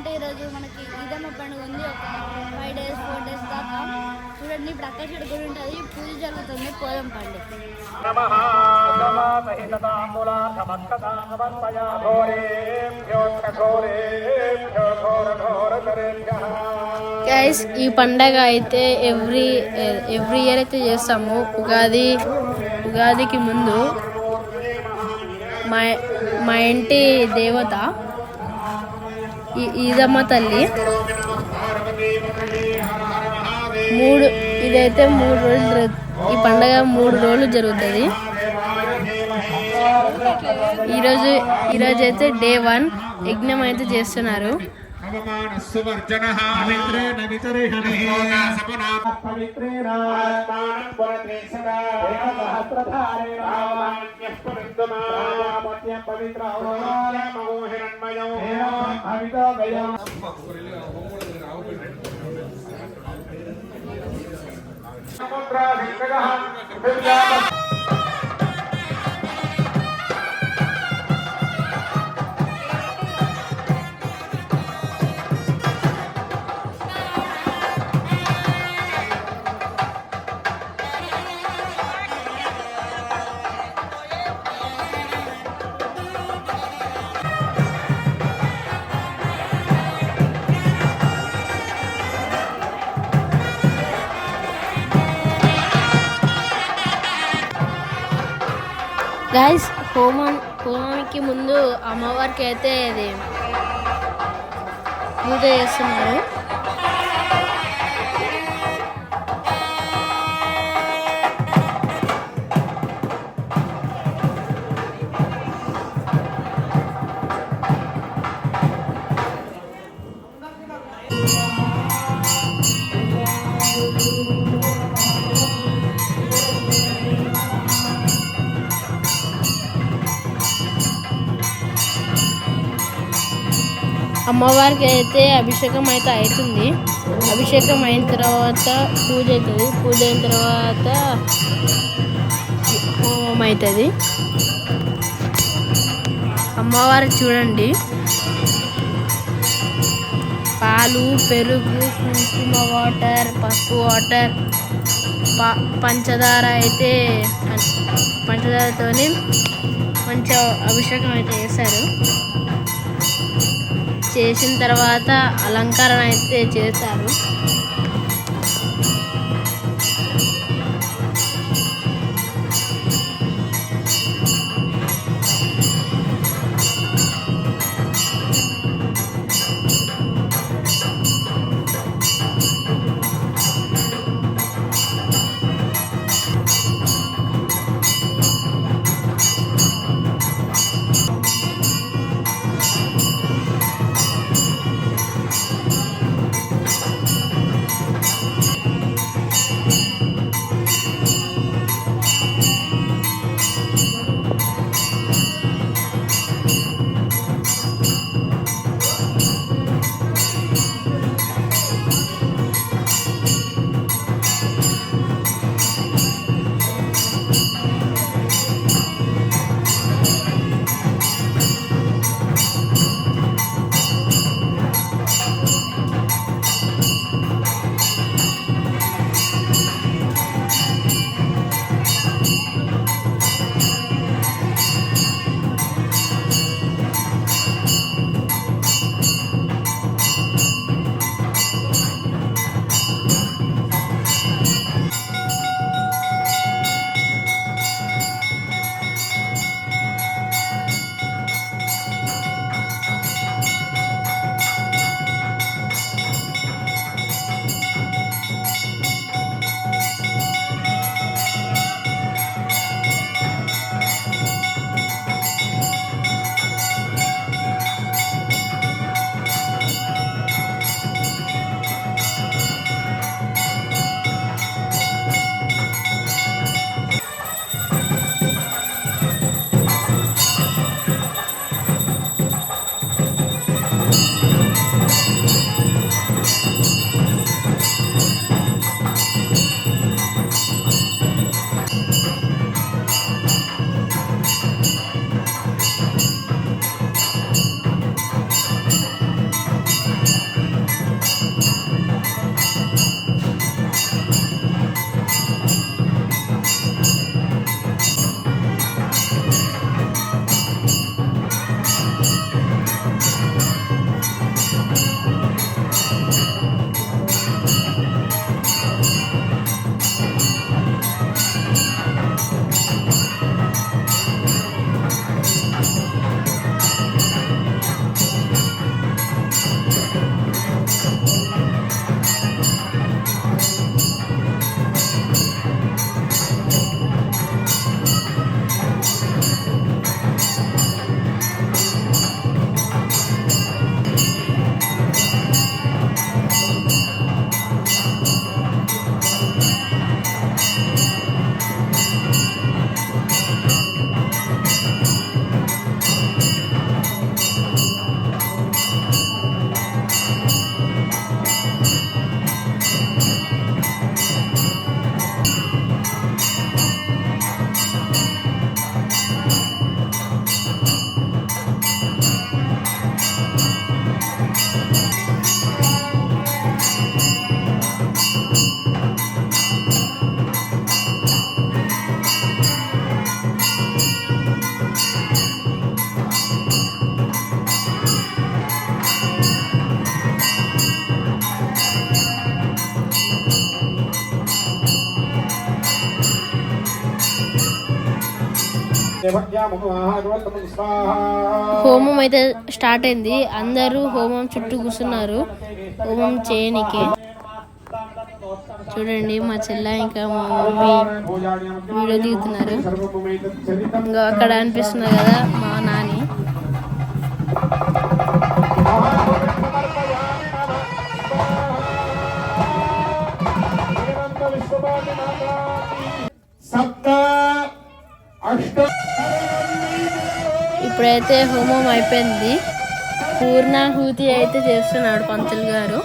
అంటే ఈరోజు మనకి ఈదమ్మ పండుగ ఉంది. ఒక 5 days 4 days దాకా చూడండి. ఇప్పుడు అక్కడి గుడి ఉంటుంది, పూజ జరుగుతుంది. పోదాం పండి. గైస్, ఈ పండగ అయితే ఎవ్రీ ఇయర్ అయితే చేస్తాము. ఉగాదికి ముందు మా ఇంటి దేవత ఈదమ్మ తల్లి ఇదైతే 3 రోజులు, ఈ పండగ 3 రోజులు జరుగుతుంది. ఈరోజు అయితే డే 1 యజ్ఞం అయితే చేస్తున్నారు. గైస్, హోమానికి ముందు అమ్మవారికి అయితే ఇది పూజ చేస్తున్నారు. అమ్మవారికి అయితే అభిషేకం అయితే అవుతుంది. అభిషేకం అయిన తర్వాత పూజ అవుతుంది. పూజ అయిన తర్వాత హోమం అవుతుంది. అమ్మవారు చూడండి, పాలు, పెరుగు, కుంకుమ వాటర్, పసుపు వాటర్, పంచదారతోని మంచిగా అభిషేకం అయితే చేశారు. చేసిన తర్వాత అలంకరణ అయితే చేస్తారు. హోమం అయితే స్టార్ట్ అయింది. అందరూ హోమం చుట్టూ కూర్చున్నారు హోమం చేయనికి. చూడండి మా చెల్ల ఇంకా మా మమ్మీ వీడియో దిగుతున్నారు. ఇంకా అక్కడ అనిపిస్తున్నారు కదా మా నాని. ఇప్పుడైతే హోమం అయిపోయింది. పూర్ణాహుతి అయితే చేస్తున్నాడు పంతులు గారు.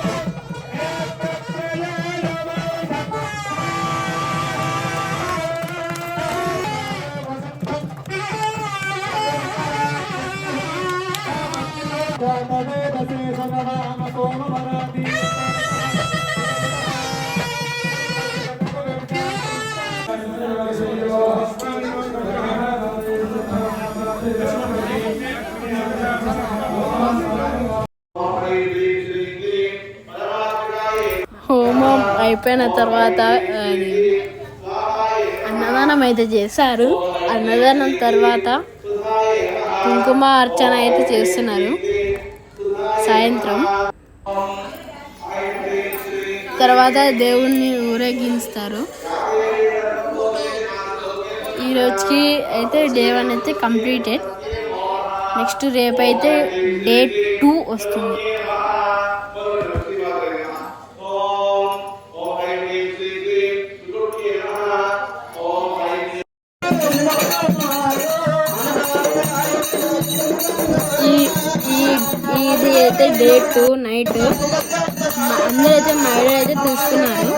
హోమం అయిపోయిన తర్వాత అన్నదానం అయితే చేశారు. అన్నదానం తర్వాత కుంకుమ అర్చన అయితే చేస్తున్నారు సాయంత్రం. తర్వాత దేవుణ్ణి ఊరేగింస్తారు. ఈరోజుకి అయితే డే 1 అయితే కంప్లీటెడ్. నెక్స్ట్ రేపు అయితే డే 2 వస్తుంది. ఇది అయితే డే 2 నైట్. అందరూ అయితే మైడల్ అయితే తీసుకున్నారు.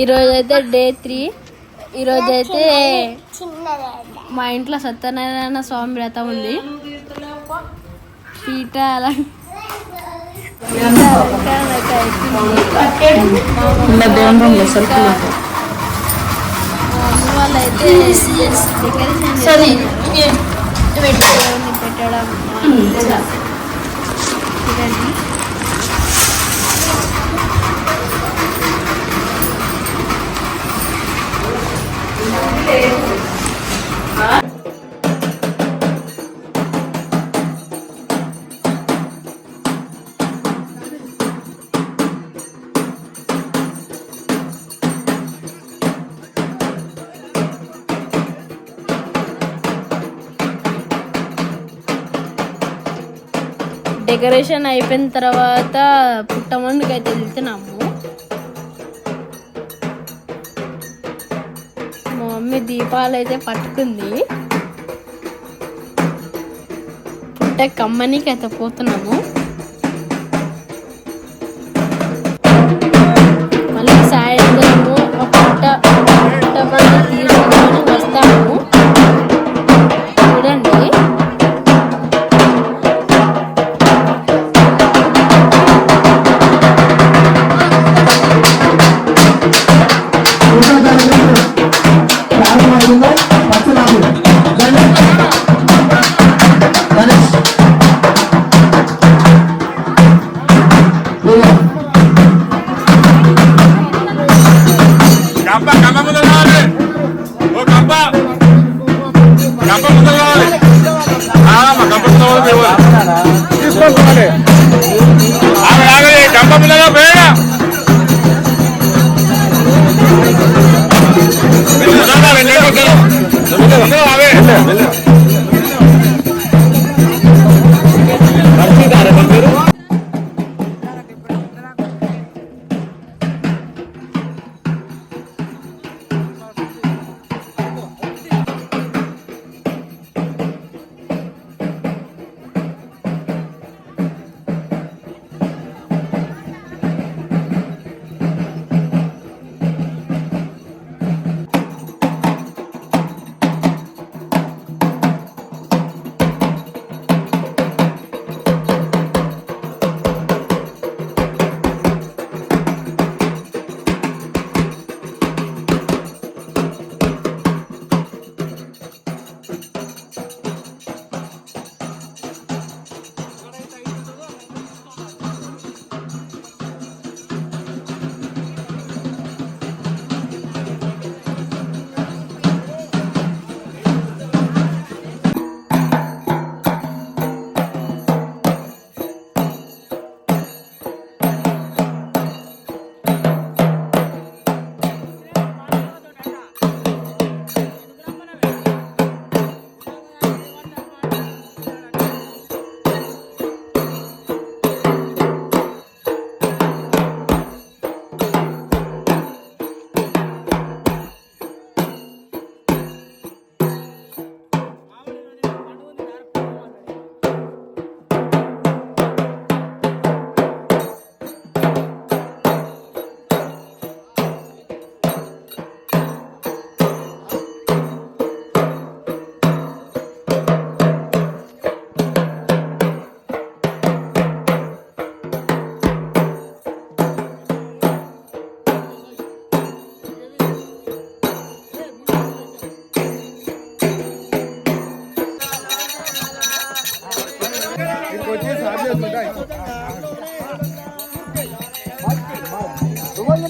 ఈరోజైతే డే 3. ఈరోజైతే మా ఇంట్లో సత్యనారాయణ స్వామి వ్రతం ఉంది. పీట అలా వాళ్ళైతే పెట్టడం డెకరేషన్ అయిపోయిన తర్వాత పుట్టమందుకు అయితే వెళ్తున్నాము. మా మమ్మీ దీపాలు అయితే పట్టుకుంది. పుట్ట కమ్మనికి అయితే పోతున్నాము. మళ్ళీ సాయంత్రము పుట్టమంది తీసుకొని వస్తాము. చూడండి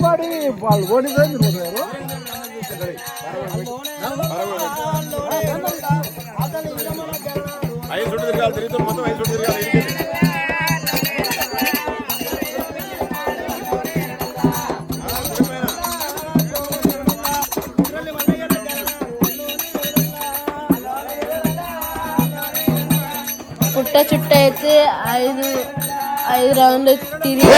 ಮಾಡಿ ಓಡಿದ್ರೆ ఐదు చుట్టూ తిరగాలి తిరుగుతూ మొత్తం ఐదు చుట్టూ తిరగాలి పుట్ట చుట్టూ అయితే ఐదు రౌండ్లు తిరిగి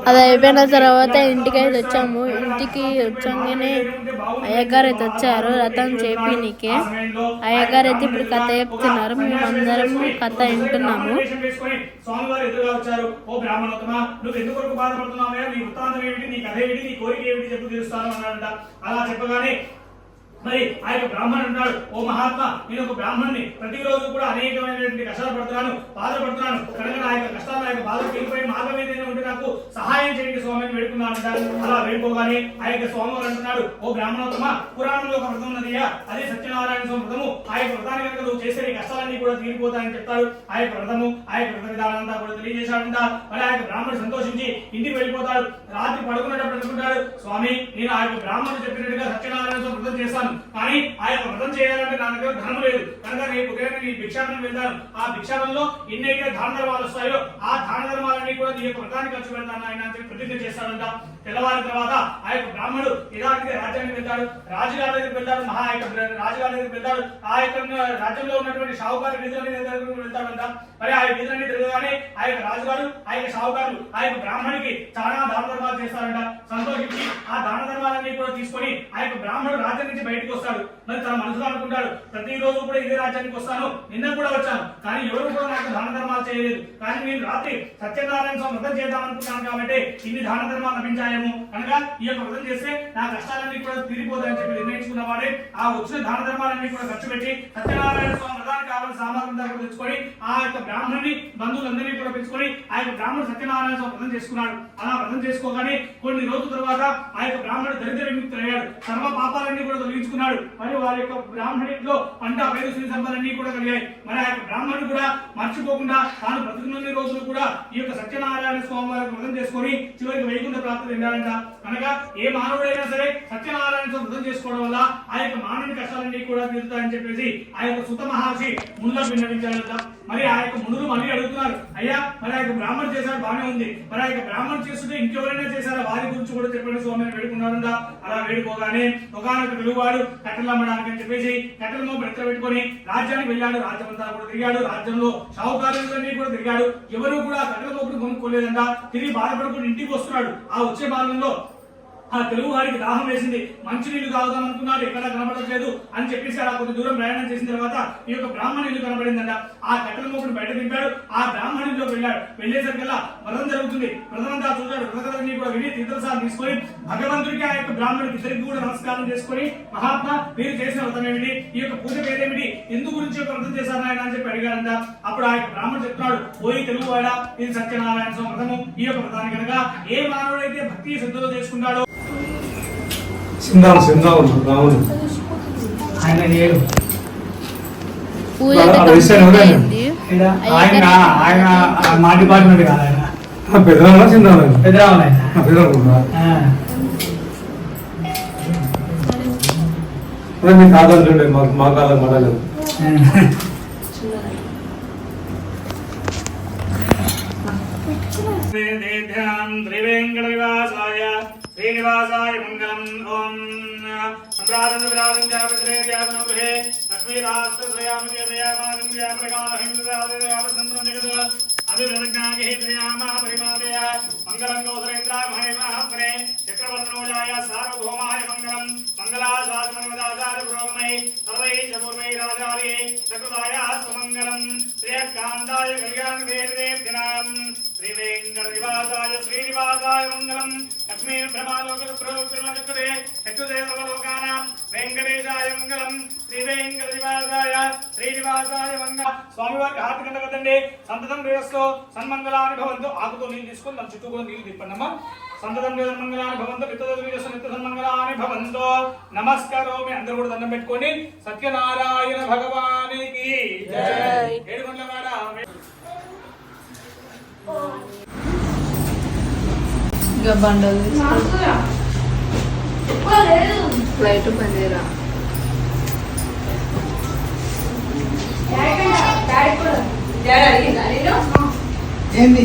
అది అయిపోయిన తర్వాత ఇంటికి అయితే వచ్చాము. ఇంటికి వచ్చాగానే అయ్యగారు అయితే వచ్చారు రథం చేపినీకే. అయ్యగారు అయితే ఇప్పుడు కథ చెప్తున్నారు, మేమందరం కథ వింటున్నాము. స్వామివారు ఎదురుగా వచ్చారు. ఓ బ్రాహ్మణోత్తమ, నువ్వు ఎందుకు బాధపడుతున్నావా? నీ వృత్తాంతం ఏమిటి, నీ కథ ఏమిటి, నీ కోరిక ఏమిటి చెప్పు తీరుస్తాను అన్నాడంట. అలా చెప్పగానే మరి ఆ యొక్క బ్రాహ్మణుడు అన్నాడు, ఓ మహాత్మా, నేను ఒక బ్రాహ్మణుని, ప్రతిరోజు కూడా అనేకమైనటువంటి కష్టాలు పడుతున్నాను, బాధపడుతున్నాను కనుక నా యొక్క కష్టాలు, నా యొక్క బాధలు వెళ్ళిపోయి మార్గం ఏదైనా ఉంటే నాకు సహాయం చేయండి స్వామిని వేడుకున్నాను అంటారు. అలా వేడుకోగానే ఆ యొక్క స్వామివారు అంటున్నాడు, ఓ బ్రాహ్మణోత్తమ, పురాణంలో ఒక వ్రతం ఉన్నదయ్యా, అదే సత్యనారాయణ స్వామి వ్రతము. ఆ యొక్క వ్రతాన్ని కనుక నువ్వు చేస్తే నీ కష్టాలన్నీ కూడా తీరిపోతాయని చెప్తాడు. ఆ యొక్క వ్రతము, ఆ యొక్క వ్రత విధానంతా కూడా తెలియజేశాడంట. మరి ఆ యొక్క బ్రాహ్మణుడు సంతోషించి ఇంటికి వెళ్ళిపోతాడు. రాత్రి పడుకునేటప్పుడు అనుకుంటాడు, స్వామి, నేను ఆ యొక్క బ్రాహ్మణుడు చెప్పినట్టుగా సత్యనారాయణ స్వామి వ్రతం చేస్తాను, కానీ ఆ యొక్క వ్రతం చేయాలంటే నా దగ్గర ధనం లేదు కనుక రేపు ఉదయం నీ భిక్షాటనం వెళ్తాను. ఆ భిక్షాటంలో ఎన్నైతే దాన ధర్మాలు వస్తాయో ఆ దాన ధర్మాలన్నీ కూడా నీ యొక్క వ్రతాన్ని ఖర్చు పెడతాను ఆయన అని ప్రతిజ్ఞ చేస్తాడంట. తెల్లవారిన తర్వాత ఆ యొక్క బ్రాహ్మణుడు యథార్థిగా రాజ్యానికి వెళ్తాడు. రాజుగారి దగ్గరికి వెళ్తాడు. రాజుగారి దగ్గరికి వెళ్తాడు. ఆ యొక్క రాజ్యంలో ఉన్నటువంటి షావుకారు వీధులన్నీ వెళ్తాడంట. మరి ఆ వీధులన్నీ తిరగగానే ఆ యొక్క రాజుగారు, ఆ యొక్క షావుకారులు ఆ యొక్క బ్రాహ్మణుడికి చాలా దాన ధర్మాలు చేస్తారంట. సంతోషించి ఆ దాన ధర్మాలన్నీ కూడా తీసుకొని ఆ యొక్క బ్రాహ్మణుడు రాజ్యం నుంచి బయటకు వస్తాడు. మరి తన మనసులో అనుకుంటాడు, ప్రతిరోజు కూడా ఇదే రాజ్యానికి వస్తాను, నిన్న కూడా వచ్చాను, కానీ ఎవరు కూడా నాకు దాన ధర్మాలు చేయలేదు. కానీ నేను రాత్రి సత్యనారాయణ స్వామి వ్రతం చేద్దాం అనుకున్నాను కాబట్టి ఇన్ని దాన ధర్మాలు లభించాయేమో, కనుక ఈ యొక్క వ్రతం చేస్తే నా కష్టాలన్నీ కూడా తీరిపోతాయని చెప్పి నిర్ణయించుకున్న వాడే ఆ వచ్చిన దాన ధర్మాలన్నీ కూడా ఖర్చు పెట్టి సత్యనారాయణ స్వామి వ్రతానికి కావాల్సిన సామాగ్రి కూడా తెచ్చుకొని ఆ యొక్క బ్రాహ్మణుని బంధువులందరినీ కూడా పెంచుకొని ఆ యొక్క బ్రాహ్మణుడు సత్యనారాయణ స్వామి వ్రతం చేసుకున్నాడు. అలా వ్రతం చేసుకోగానే కొన్ని రోజుల తర్వాత ఆ యొక్క బ్రాహ్మణుడు దరిద్ర విముక్తి అయ్యాడు. సర్వ పాపాలన్నీ కూడా తొలగించుకున్నాడు. మరి వారి యొక్క బ్రాహ్మణిలో పంట పేరు శ్రీ సంపదలన్నీ కూడా కలిగాయి. మరి ఆ యొక్క బ్రాహ్మణుడు కూడా మర్చిపోకుండా తాను బ్రతుకున్న రోజులు కూడా ఈ యొక్క సత్యనారాయణ స్వామి వారికి వ్రతం చేసుకొని చివరికి వైకుంఠ ప్రాప్తి చెందాడంట. కనుక ఏ మానవుడైనా సరే సత్యనారాయణ స్వామి వ్రతం చేసుకోవడం వల్ల ఆ యొక్క మానవుని కష్టాలన్నీ కూడా తీరుతాయని చెప్పేసి ఆ యొక్క సుత మహర్షి మునులకు విన్నవించాడంట. మరి ఆ యొక్క మునులు మళ్ళీ అడుగుతున్నారు, అయ్యా మరి ఆ యొక్క బ్రాహ్మణుడు చేశాడు బాగానే ఉంది, మరి ఆ యొక్క బ్రాహ్మణుడు చేస్తుంటే ఇంకెవరైనా చేశారా, వారి గురించి కూడా చెప్పండి స్వామి అని వేడుకున్నాడంట. అలా వేడుకోగానే ఒకనొక తెలుగువాడు కట్టెలు అమ్మడానికి అని చెప్పేసి కట్టెల మోపు ఎక్కడ పెట్టుకొని రాజ్యానికి వెళ్ళాడు. రాజ్యం అంతా కూడా తిరిగాడు. రాజ్యంలో షావుకారులన్నీ కూడా తిరిగాడు. ఎవరు కూడా కట్టెల మోపుడు కొనుక్కోలేదంట. తిరిగి బాధపడుకుని ఇంటికి వస్తున్నాడు. ఆ వచ్చే మార్గంలో ఆ తెలుగు వారికి దాహం వేసింది, మంచినీళ్లు తాగుదాం అనుకున్నాడు, ఎక్కడ కనబడట్లేదు అని చెప్పేసి అలా కొంత దూరం ప్రయాణం చేసిన తర్వాత ఈ యొక్క బ్రాహ్మణ ఇల్లు కనబడిందంట. ఆ కట్టెల మోపుడు బయట దింపాడు. ఆ బ్రాహ్మణ ఇంట్లోకి వెళ్ళాడు. వెళ్ళేసరికల్లా వ్రతం జరుగుతుంది. వ్రతమంతా చూశాడు. వ్రతకథని కూడా విని తీర్థసాలు తీసుకొని భగవంతుడికి ఆ యొక్క బ్రాహ్మణుడికి ఇద్దరికి కూడా నమస్కారం చేసుకొని, మహాత్మా మీరు చేసిన వ్రతం ఏమిటి, ఈ యొక్క పూజ పేరేమిటి, ఎందు గురించి యొక్క వ్రతం చేశారు ఆయన అని చెప్పి అడిగాడంట. అప్పుడు ఆ యొక్క బ్రాహ్మణుడు చెప్తున్నాడు, పోయి తెలుగు వాడ, ఇది సత్యనారాయణ స్వామి వ్రతము. ఈ యొక్క వ్రతాన్ని కనుక ఏ మానవుడైతే భక్తి శ్రద్ధలో చేసుకుంటాడో రాముడు ఆయన లేడు. ఆయన ఆయన మా డిపార్ట్మెంట్ కాదు, ఆయన పెద్దరామా సింధరామా పెద్దరామన్ మీ కాదంటుండే మా కాలం మడలేదు. త్రివేంకట నివాసాయ శ్రీనివాసాయ మంగళం. ఓం సంప్రాదంత విరాజం జాపత్రే జాతనం గృహే లక్ష్మీ రాష్ట్రయామి దయామానం వ్యామృగామహింద్రాదేవచంద్రం అభివృద్ధ్యాగేంద్రియామా పరిమాదయ మంగళం గోత్రేంద్రామహే మహాత్మనే చక్రవర్తనోజాయ సార్వభౌమాయ మంగళం మంగళాశాసనమదాచార్య పురోగమై సర్వైశ్చ పూర్వైరాచార్యే సకృతాయ సుమంగళం శ్రేయకాంతాయ కళ్యాణవేదినాం శ్రీవేంకటనివాసాయ శ్రీనివాసాయ మంగళం లక్ష్మీ బ్రహ్మాలోకచక్రే చతుదే సర్వలోకానాం వెంకటేశాయ మంగళం శ్రీవేంకటనివాసాయ శ్రీనివాసాయ మంగళం. స్వామివారికి హారతి కింద కదండి. సంతతం శ్రేయస్సు సన్మంగళాని భవంతు. ఆకుతో నీళ్ళు తీసుకొని దాని చుట్టూ కూడా నీళ్ళు తిప్పండమ్మా. సంతతం సన్మంగళాని భవంతు నిత్య సన్మంగళాని భవంతు. నమస్కారం. అందరూ కూడా దండం పెట్టుకొని సత్యనారాయణ భగవానికి జై. ఏడుకొండలవాడ ఇంకా బండలు ఫ్లైట్ పనిరా ఏంది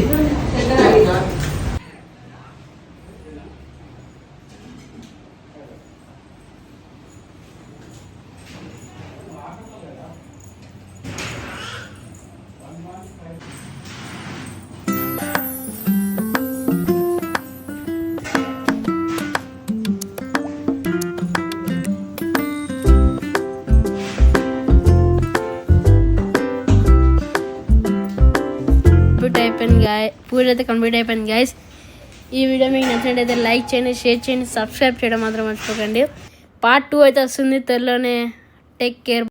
పూజ అయితే కంప్లీట్ అయిపోయింది గైస్. ఈ వీడియో మీకు నచ్చినట్టయితే లైక్ చేయండి, షేర్ చేయండి, సబ్స్క్రైబ్ చేయడం మాత్రం మర్చిపోకండి. పార్ట్ 2 అయితే వస్తుంది త్వరలోనే. Take care.